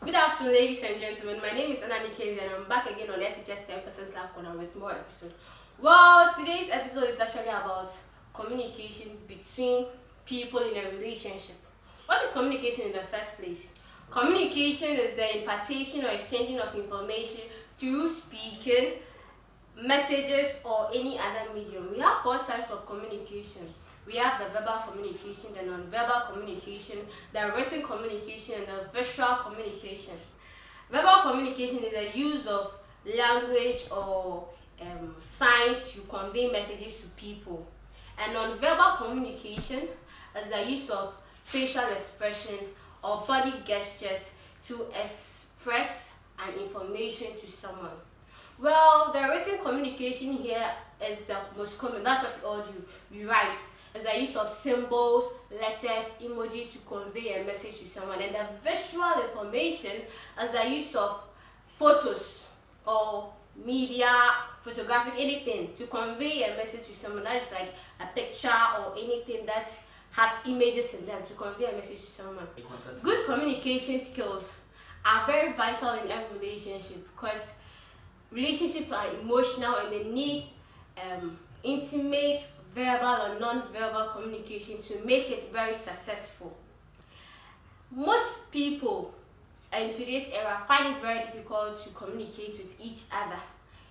Good afternoon, ladies and gentlemen. My name is Keziah and I'm back again on SHS 10% Life Corner with more episode. Well, today's episode is actually about communication between people in a relationship. What is communication in the first place? Communication is the impartation or exchanging of information through speaking, messages, or any other medium. We have 4 types of communication. We have the verbal communication, the non-verbal communication, the written communication, and the visual communication. Verbal communication is the use of language or signs to convey messages to people. And non-verbal communication is the use of facial expression or body gestures to express an information to someone. Well, the written communication here is the most common. That's what we all do. We write. It's the use of symbols, letters, emojis to convey a message to someone. And the visual information is the use of photos or media, photographic, anything to convey a message to someone. That is like a picture or anything that has images in them to convey a message to someone. Good communication skills are very vital in every relationship because relationships are emotional and they need intimate verbal or non-verbal communication to make it very successful. Most people in today's era find it very difficult to communicate with each other,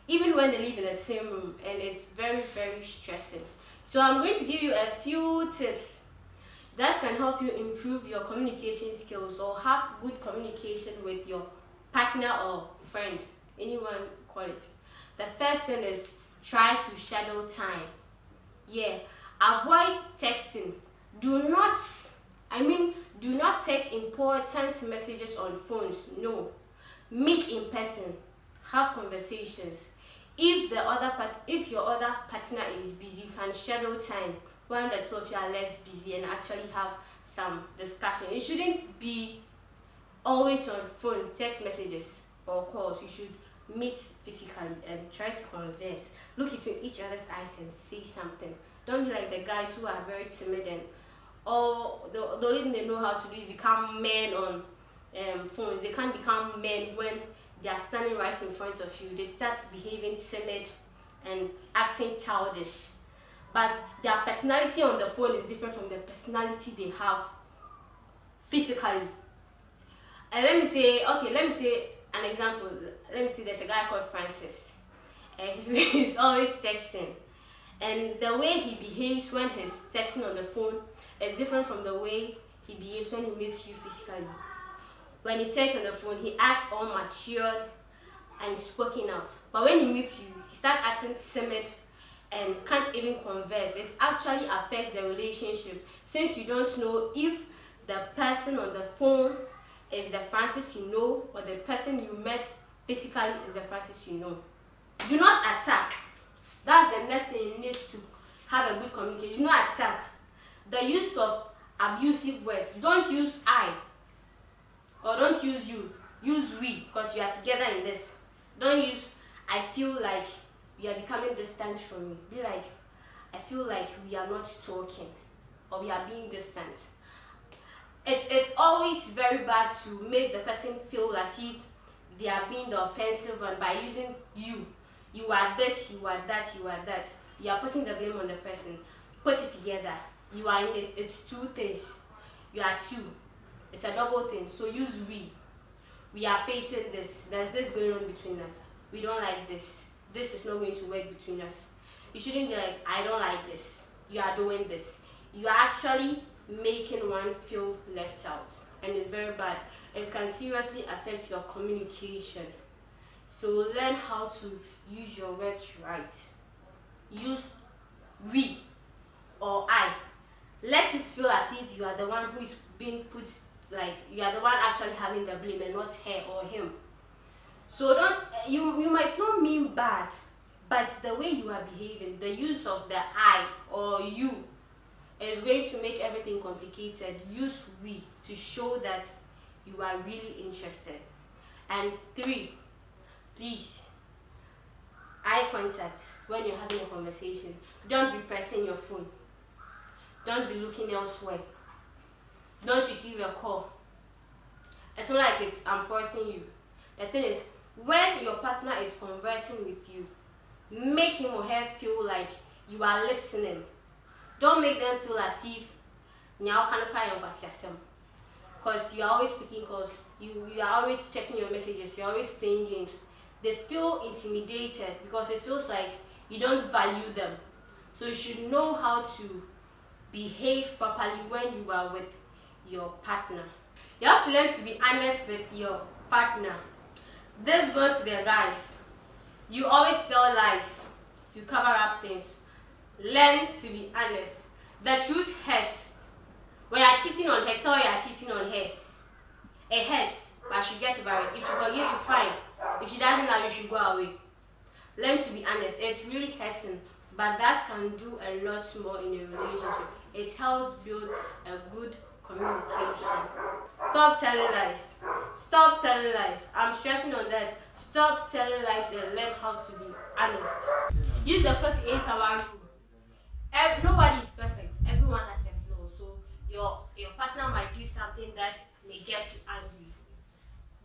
even when they live in the same room, and it's very stressing. So I'm going to give you a few tips that can help you improve your communication skills or have good communication with your partner or friend, anyone call it. The first thing is try to schedule time. Avoid texting. Do not text important messages on phones. No. Meet in person. Have conversations. If your other partner is busy, you can schedule time when the two of you are less busy and actually have some discussion. It shouldn't be always on phone, text messages or calls. You should meet physically and try to converse. Look into each other's eyes and say something. Don't be like the guys who are very timid and the only thing they know how to do is become men on phones. They can't become men when they are standing right in front of you. They start behaving timid and acting childish. But their personality on the phone is different from the personality they have physically. And let me say an example. Let me say there's a guy called Francis. And he's always texting. And the way he behaves when he's texting on the phone is different from the way he behaves when he meets you physically. When he texts on the phone, he acts all matured and spoken out. But when he meets you, he starts acting timid and can't even converse. It actually affects the relationship since you don't know if the person on the phone is the Francis you know or the person you met physically is the Francis you know. Do not attack. That's the next thing you need to have a good communication. Do not attack. The use of abusive words. Don't use I or don't use you. Use we because you are together in this. Don't use I feel like you are becoming distant from me. Be like I feel like we are not talking or we are being distant. It's always very bad to make the person feel as if they are being the offensive one by using you. You are this, you are that, you are that. You are putting the blame on the person. Put it together. You are in it. It's 2 things. You are 2. It's a double thing. So use we. We are facing this. There's this going on between us. We don't like this. This is not going to work between us. You shouldn't be like, I don't like this. You are doing this. You are actually making one feel left out. And it's very bad. It can seriously affect your communication. So learn how to use your words right. Use we or I. Let it feel as if you are the one who is being put, like you are the one actually having the blame and not her or him. So you might not mean bad, but the way you are behaving, the use of the I or you is going to make everything complicated. Use we to show that you are really interested. And 3, please, eye contact when you're having a conversation. Don't be pressing your phone. Don't be looking elsewhere. Don't receive a call. It's not like I'm forcing you. The thing is, when your partner is conversing with you, make him or her feel like you are listening. Don't make them feel as if now can cry on because you are always speaking, because you are always checking your messages, you're always playing games. They feel intimidated because it feels like you don't value them. So you should know how to behave properly when you are with your partner. You have to learn to be honest with your partner. This goes to the guys. You always tell lies to cover up things. Learn to be honest. The truth hurts. When you are cheating on her, tell her you are cheating on her. It hurts, but she gets over it. If she forgive you, fine. If she doesn't love you, should go away. Learn to be honest. It's really hurting, but that can do a lot more in a relationship. It helps build a good communication. Stop telling lies. Stop telling lies. I'm stressing on that. Stop telling lies and learn how to be honest. Use the 48-hour rule. Nobody is perfect. Everyone has a flaw. So your partner might do something that may get you angry.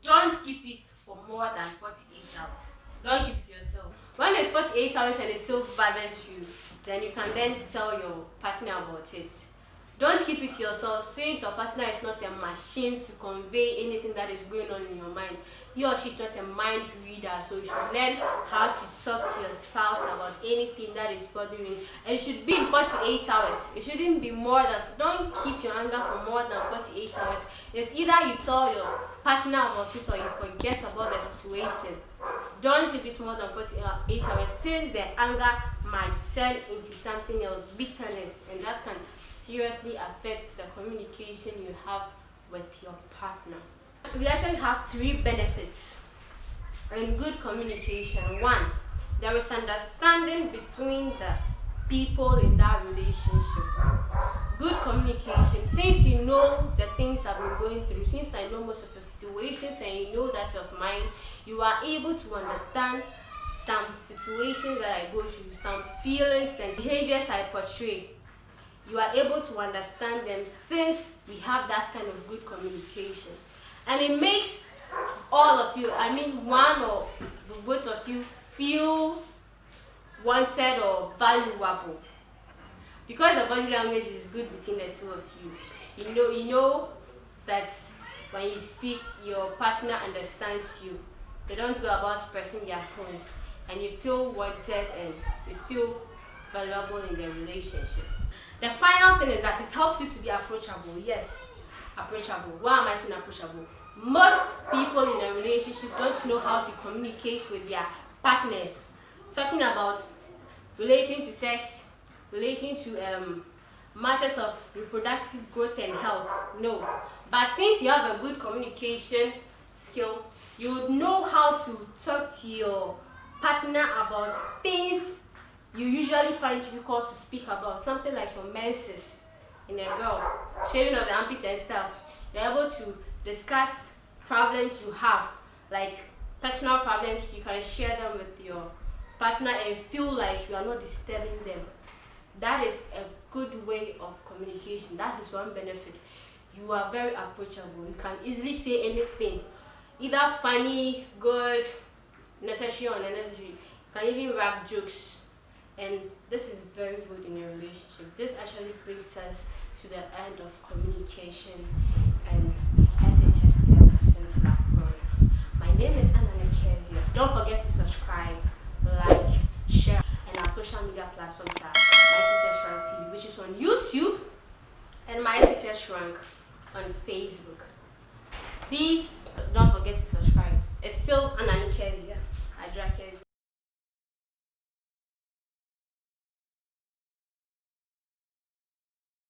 Don't keep it for more than 48 hours. Don't keep it to yourself. When it's 48 hours and it still bothers you, then you can then tell your partner about it. Don't keep it to yourself, since your partner is not a machine to convey anything that is going on in your mind. He or she is not a mind reader, so you should learn how to talk to your spouse about anything that is bothering you. And it should be in 48 hours. It shouldn't be more than, don't keep your anger for more than 48 hours. It's either you tell your partner about it or you forget about the situation. Don't keep it more than 48 hours, since the anger might turn into something else, bitterness, and that can seriously affect the communication you have with your partner. We actually have 3 benefits in good communication. 1, there is understanding between the people in that relationship. Good communication, since you know the things I've been going through, since I know most of your situations and you know that of mine, you are able to understand some situations that I go through, some feelings and behaviors I portray. You are able to understand them, since we have that kind of good communication. And it makes all of you, one or both of you, feel wanted or valuable. Because the body language is good between the two of you. You know that when you speak, your partner understands you. They don't go about pressing their phones, and you feel wanted and you feel valuable in the relationship. The final thing is that it helps you to be approachable. Yes, approachable. Why am I saying approachable? Most people in a relationship don't know how to communicate with their partners. Talking about relating to sex, relating to matters of reproductive growth and health. No. But since you have a good communication skill, you would know how to talk to your partner about things you usually find difficult to speak about. Something like your menses in a girl, shaving of the armpit and stuff. You're able to discuss problems you have, like personal problems. You can share them with your partner and feel like you are not disturbing them. That is a good way of communication. That is one benefit. You are very approachable. You can easily say anything, either funny, good, necessary or unnecessary. You can even rap jokes, and this is very good in a relationship. This actually brings us to the end of communication and SHS 10% love corner. My name is Keziah. Don't forget to subscribe, like, share, and our social media platforms are My SHS Rank TV, which is on YouTube, and My SHS Rank on Facebook. Please don't forget to subscribe. It's still Keziah.